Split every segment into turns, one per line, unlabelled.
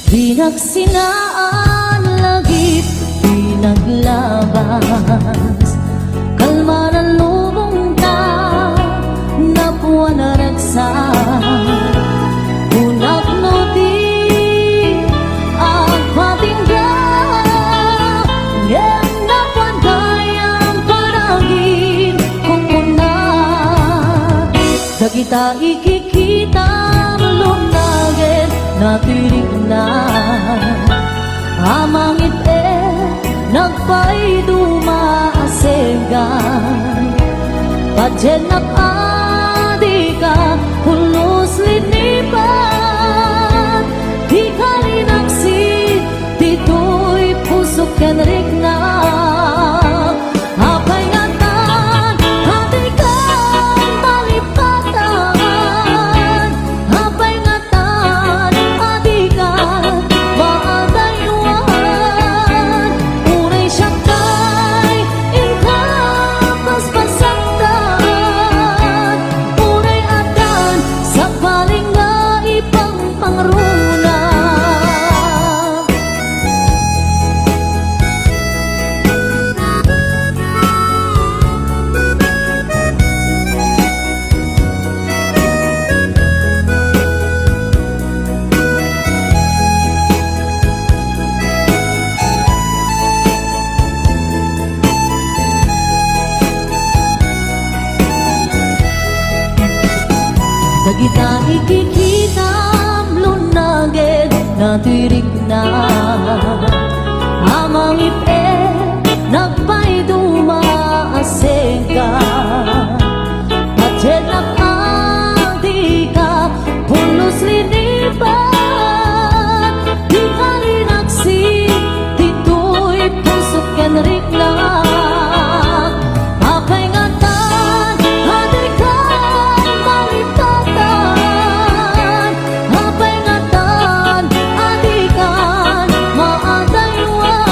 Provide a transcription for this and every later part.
Pinagsinaan lagip, pinaglabas, kalma na lubong ta, napuan na ragsa. Unak no di agpatingga, ngem napuan kayang panagin kung una. Dagita ikikita lunagin natirik na amangit nagpay dumaasegan pajenak adika pulos linipan di kalinaksi dito'y pusok kenrik na apay ngatan hatikan malipatan apay ngatan adikan maadayuan unay siyakay ingkapas pasaktan unay adan sa paling nga ipang pangruna. Dagita ikikitam lunaged natirik na amang ipe nagpay dumaasega pajenak adika pulos linipan di kalinaksi dito'y pusok kenrik na apay ngatan hatikan malipatan apay ngatan adikan maadayuan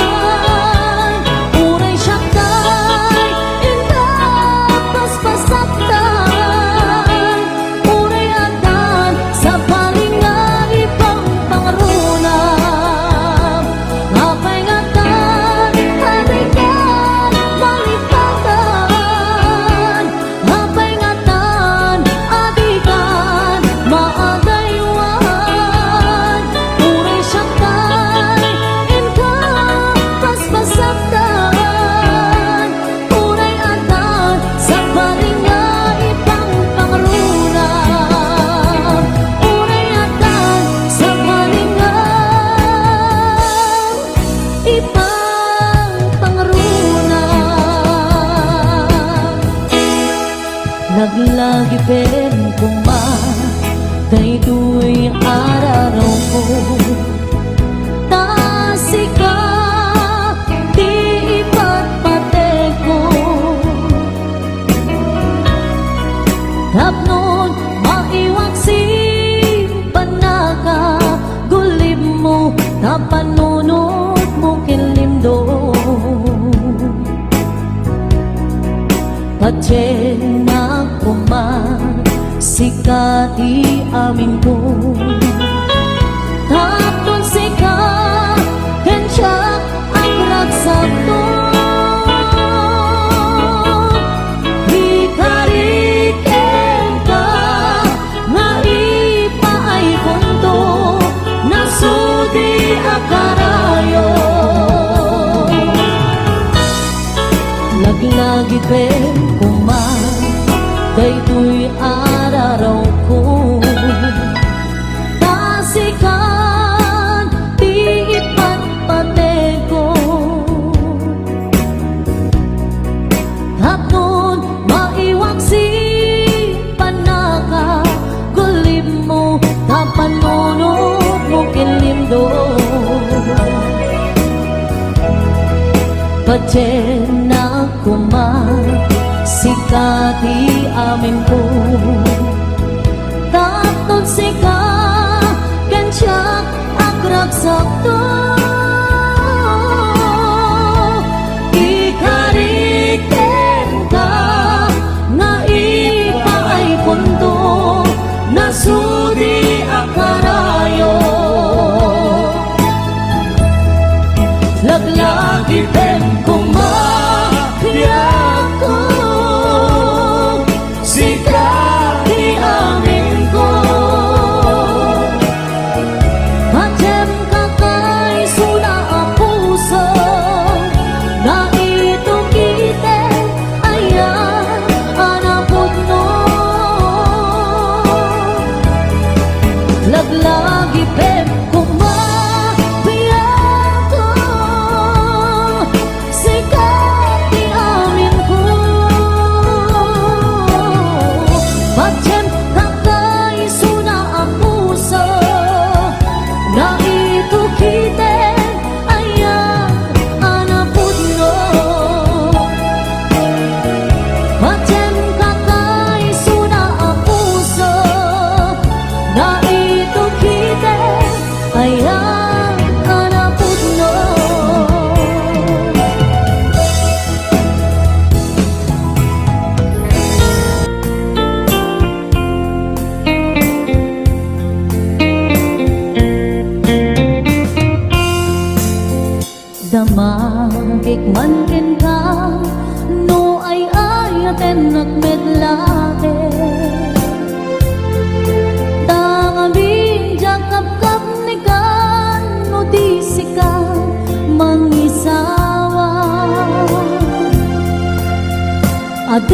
unay siyakay ingkapas pasaktan unay adan sa paling nga ipang pangruna apay ngatan adikan malipatan apay ngatan adikan maadayuan unay siyakay ingkapas pasaktan unay adan sa paling nga ipang pangruna unay adan sa paling nga ipang pangruna. Naglagi pen kuma daytoy araraw ko tasika di ipatpate ko tapnon maiwaksi panaka gulib mo tapanunod mo kinlimdo pajenak kuman sikati amin ko tapon sika kensiyak ang ragsak to di kariken ka nga ipaay punto nasudi akarayo lagi-lagi pen kuman daytoy araraw ko tasikan di ipatpate ko tapnon maiwaksi panaka gulib mo tapanunod mo kinlimdo pajenak kuman sikati amin ko tapnon sika kensiyak ang ragsak to ikariken ka nga ipaay punto nasudi akarayo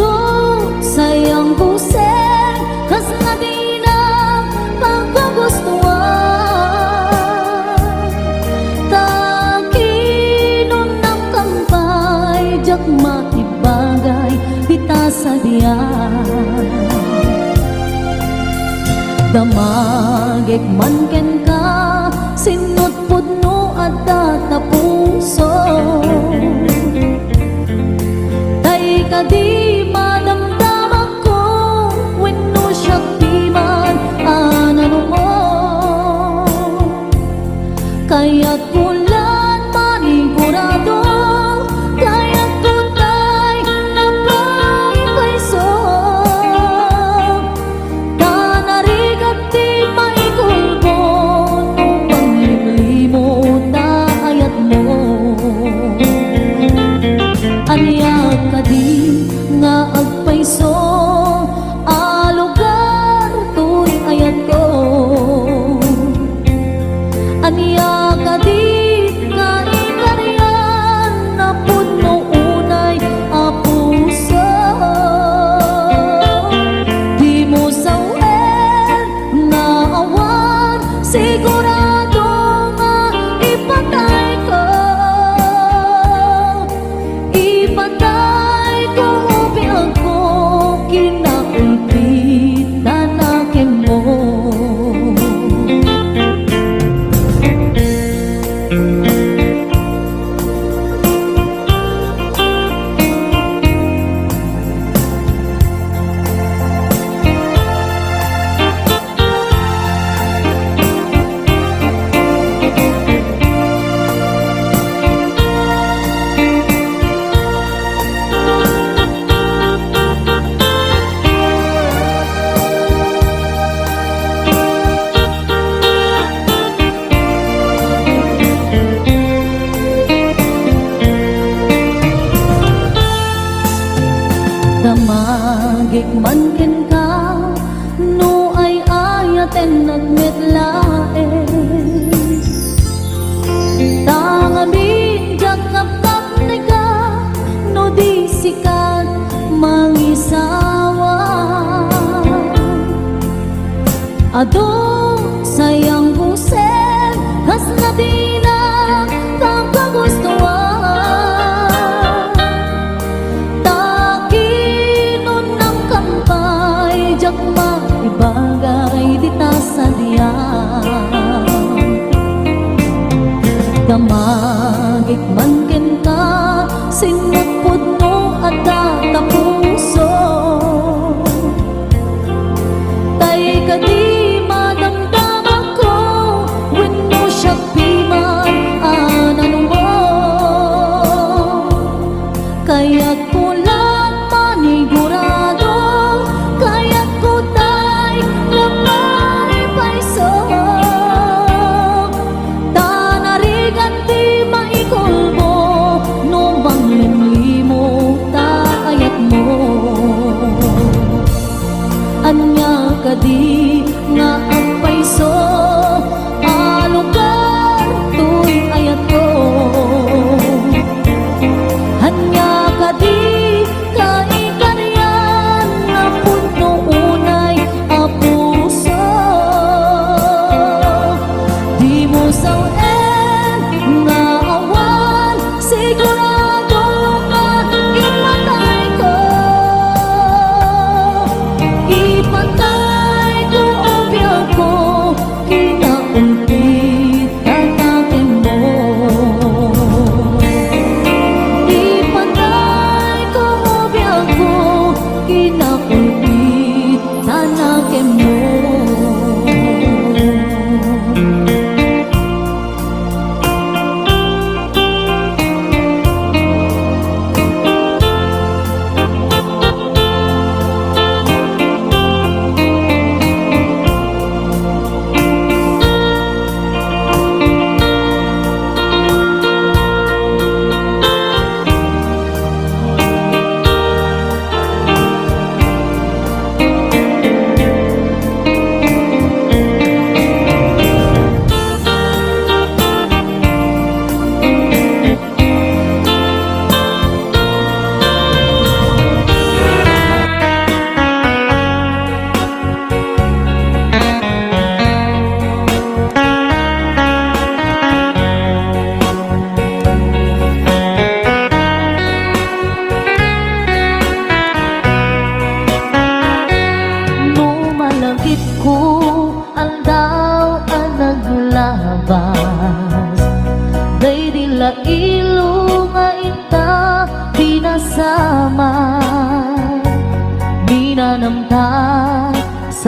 Ado sayang puseng kas nga di na pagkagustuhan. Takinon ng kampay jak makibagay bita sa diyan. Damagek man ken ka sinut pudno at tatapuso. Tay ka di madamdam ako wenno siya di man anano mo. Kaya't kulan manigurado kaya't tutay na pagkaiso. Tanarigat di maikulbo nung panglimlimot na ayat mo. Aniya ka di nga agpaiso alugar tuy ayat ko. Aniya ka di nga ikaryan na puno unay apuso. Di mo sawen na awan sigurado nga ipatay ko. Ipatay ko upi ako kinakulpit na nakin mo. Damagik man ken ka no ay ayaten nagmetlae. Tangamin jakap ni ka no di sikat mangisawa. Ado sayang puseng kas na di na pagkagustuhan. Jak maibagay dita sa diyan. Damagik man ken ka sinut pudno at tatapuso. Tay ka di madamdam ako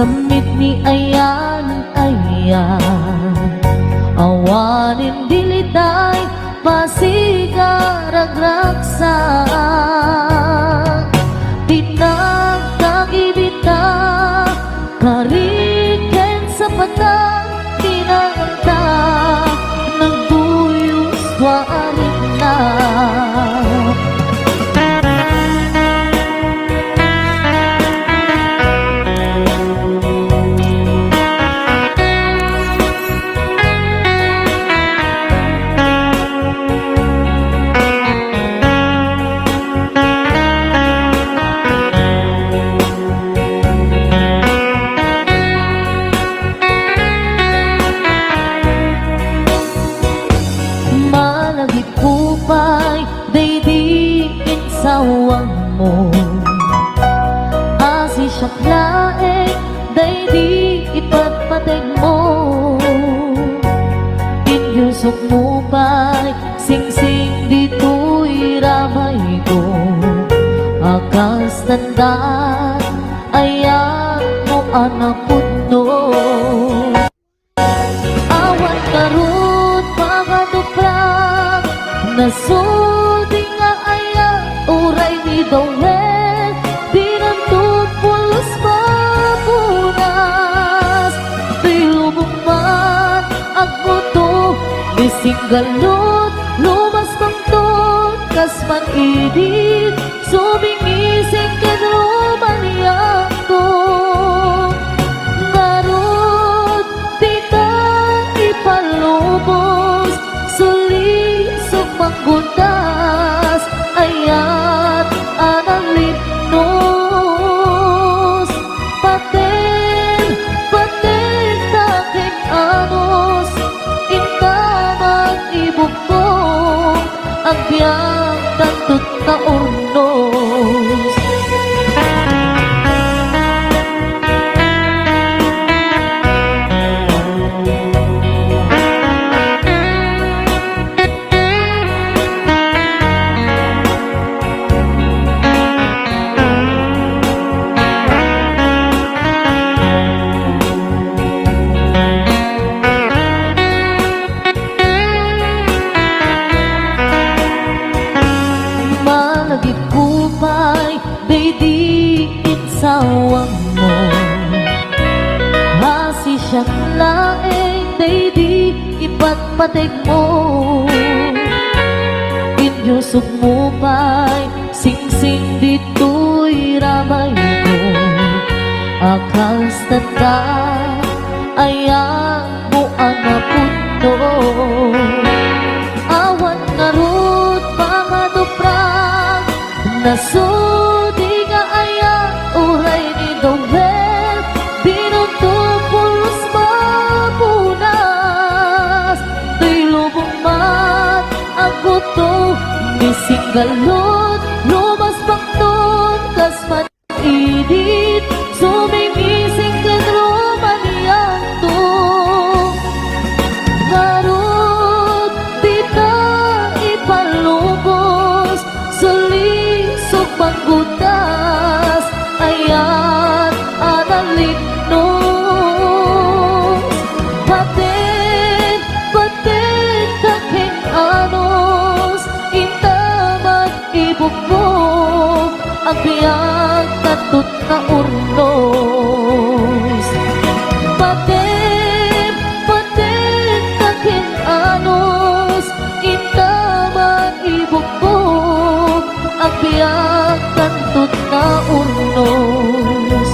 Samit ni ayan ayan awanin diliday pasigaragraksa tinagkagibita kariken sa patang tinaganta nagduyos warin na malagipupay daydiin sawang mo asi siyaklae daydi ipagpateg mo inyusok mo pa'y singsing dito'y ramay ko akas tandaan ayan mo anak putno awan karut makaduprak nasudi nga aya uray ni dawel dinantut pulos mapunas tilubong man agmuto bisinggalot lumas pangtot kas man idit sumingising kadruman yakto narod tita ipalubos suli sumanggundas ayat anang litnos paten paten taking anos intamang ibukong ang biyang tantut na urnos malagipupay daydiin sawang mo hasi siyang laeng daydi ipagpateg mo inyusok mo pa'y singsing dito'y ramay ko akas tanda ayan mo anak puto awan narut pangaduprak nasudi nga aya uray ni dawel binunto pulos mapunas tilubong mat aguto bisinggalot lumas pangton kas man idit sumingising kadruman yanto narod tita ipalubos suli panggutas ayat analignos paten paten taking anos intamang ibukbok ang biyag tatut na urnos paten paten taking anos intamang ibukbok ang biyag tantut na urnos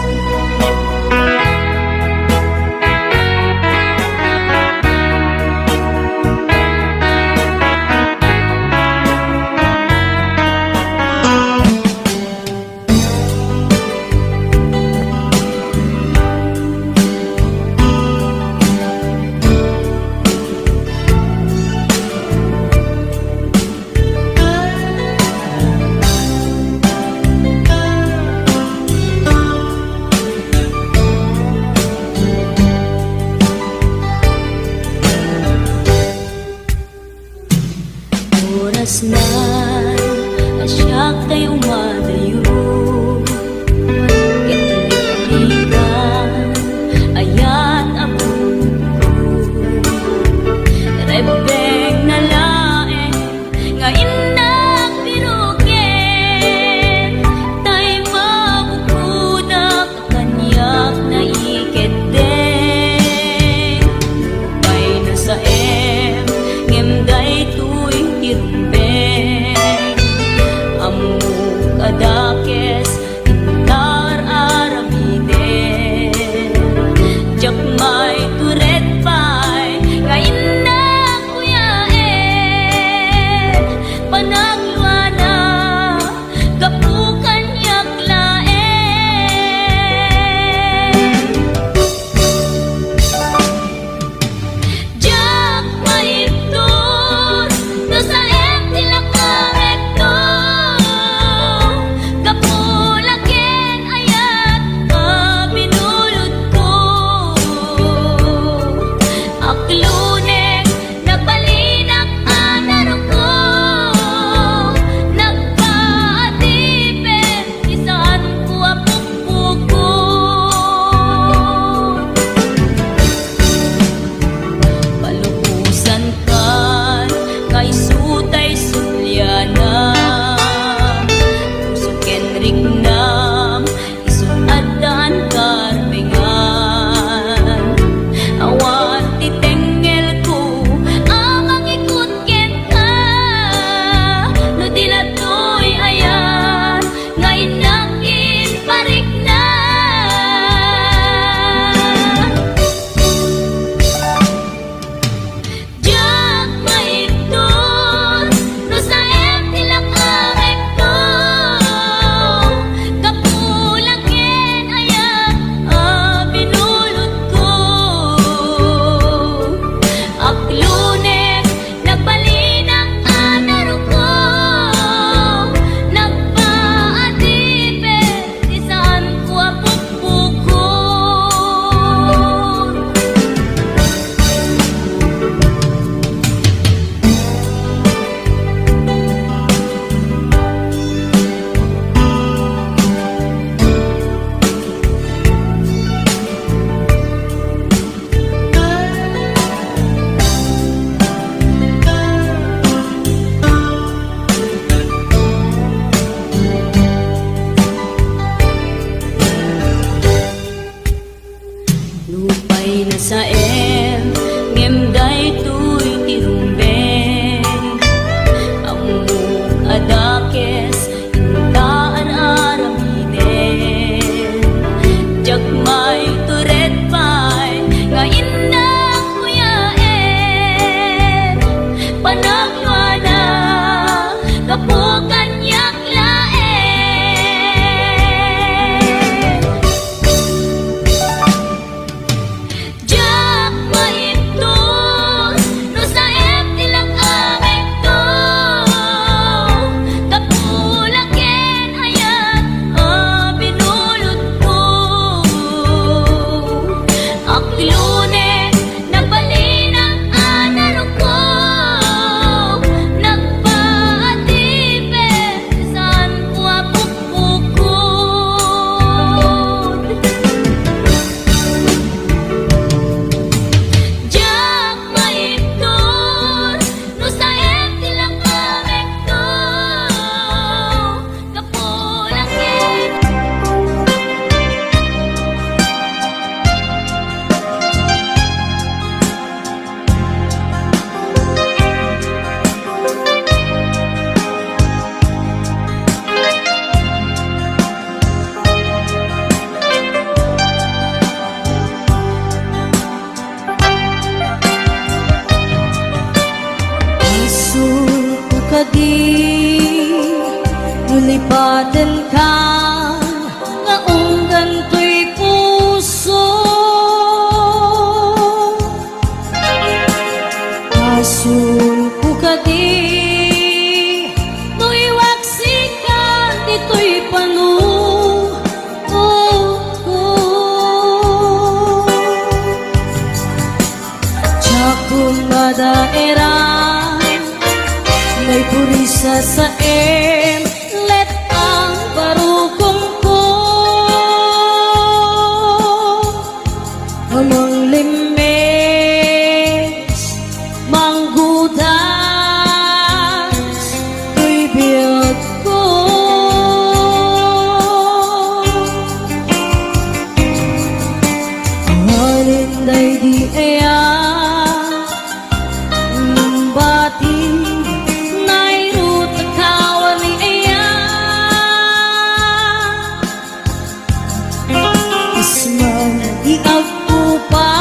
Daten ka nga unggan to'y puso, asun ko ka di to'y waksikan dito'y panu. Kung madaera may purisa sa let ang barukong ko amang limes manggudas ko'y biyag ko malinday di bati nairut kawan ni aya isman iagpupa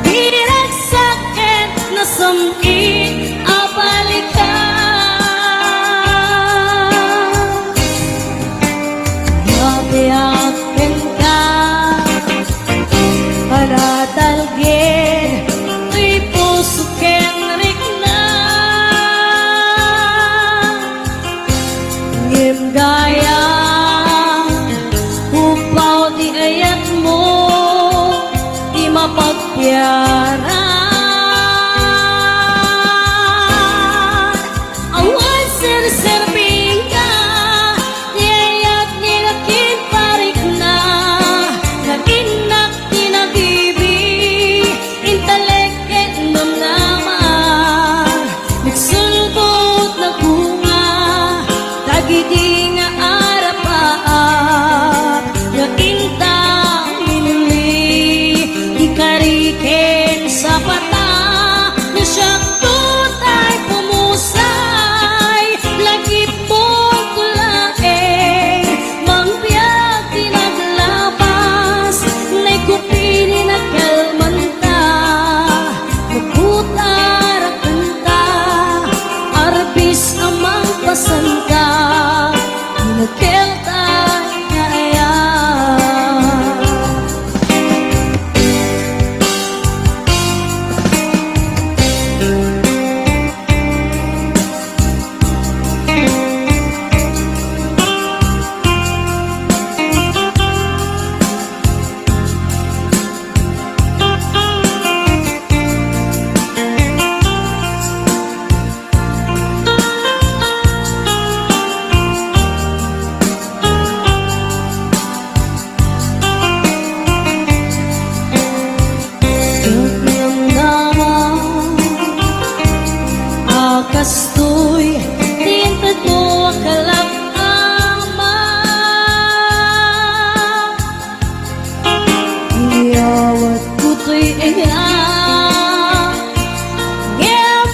direk sakit na samit abalikan yabiakin ka para talgin gaya upaw di ayat mo di mapagpiaran awan sir-sirbing ka di ayat nilakin parik na naginak di nabibi inteleket nom naman nagsulbot na bunga tagidi nga arapaan nga intang minuli ikariken sa pata na siya tutay pumusay lagi pong tulae mangbiag tinaglabas na'y kupini na kalmanta magputar kanta arbis amang pasanta nagkelta kaya kastoy tintad mo akalak ama iyawat ko to'y ngayang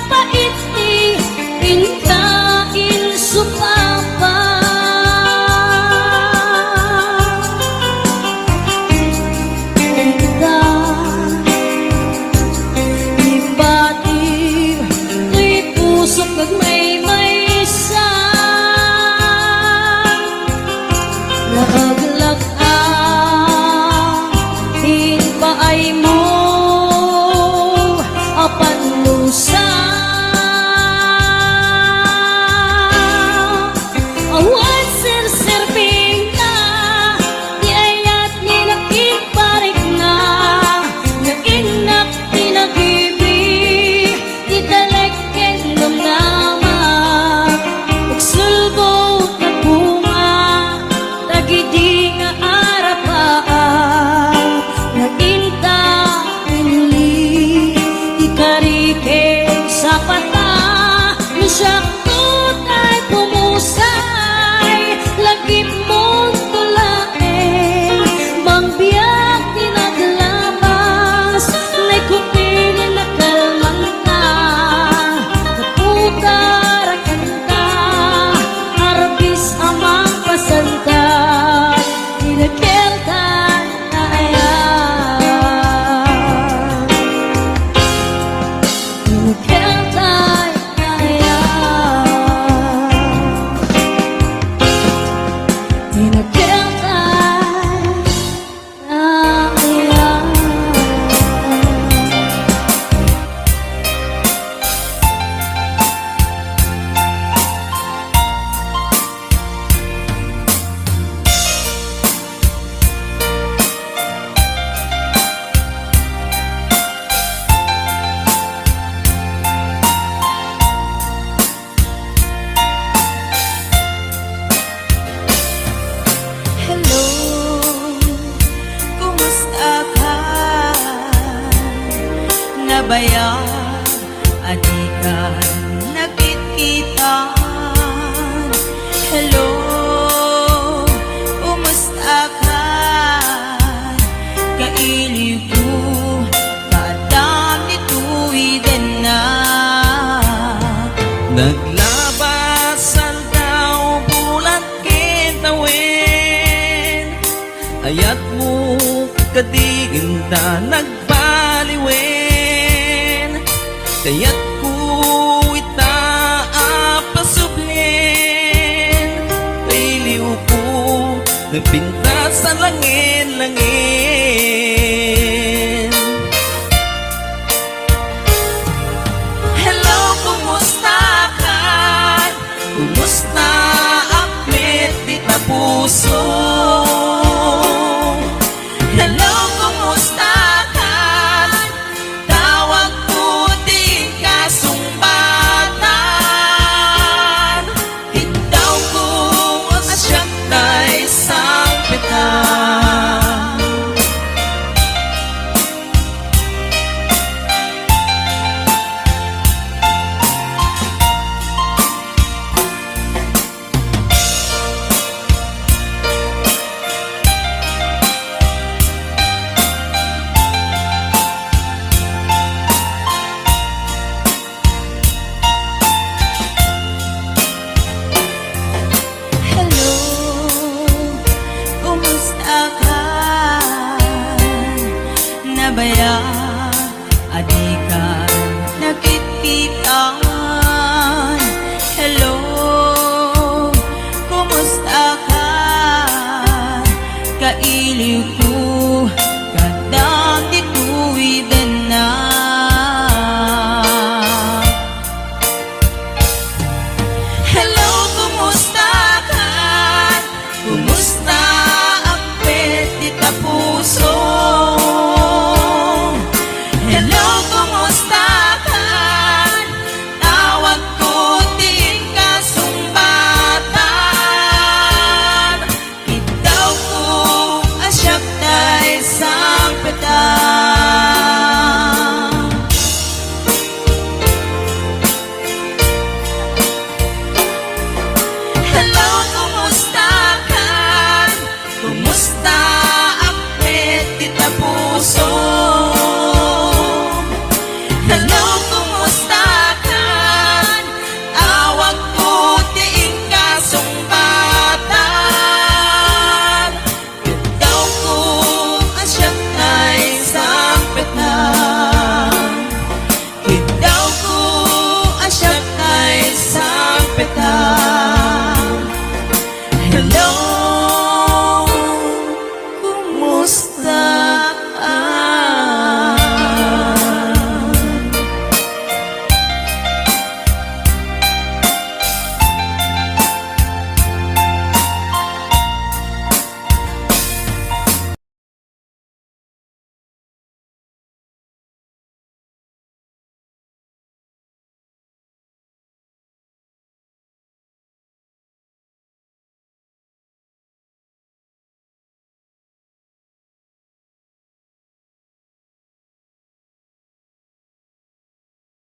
paiti inkain supapa pusok kag may sa nakaglag hinpaay mo apan lusa awan sir-sirbing ka di ayat nilakit parik na nainak tinagibi di dalek naman magsulbot na bunga tagidi
nabaya, adi ka nagkikita. Hello, kumusta ka? Kailiw ko, kadam nito'y din na.
Naglabasan daw bulan kintawin, ayat mo kadiginda nagbaliwen, kayat ko itaapasublin, kailiw ko nagpinta sa langin-langin.
Hello, kumusta ka? Kumusta akmet di na puso? Hello, kumusta ka? Tawag ko di kasumbatan. Itaw ko asyak na isang petan. Hello, kumusta ka? Nabaya, adi ka nakititan. Hello, kumusta ka? Kailiw ko,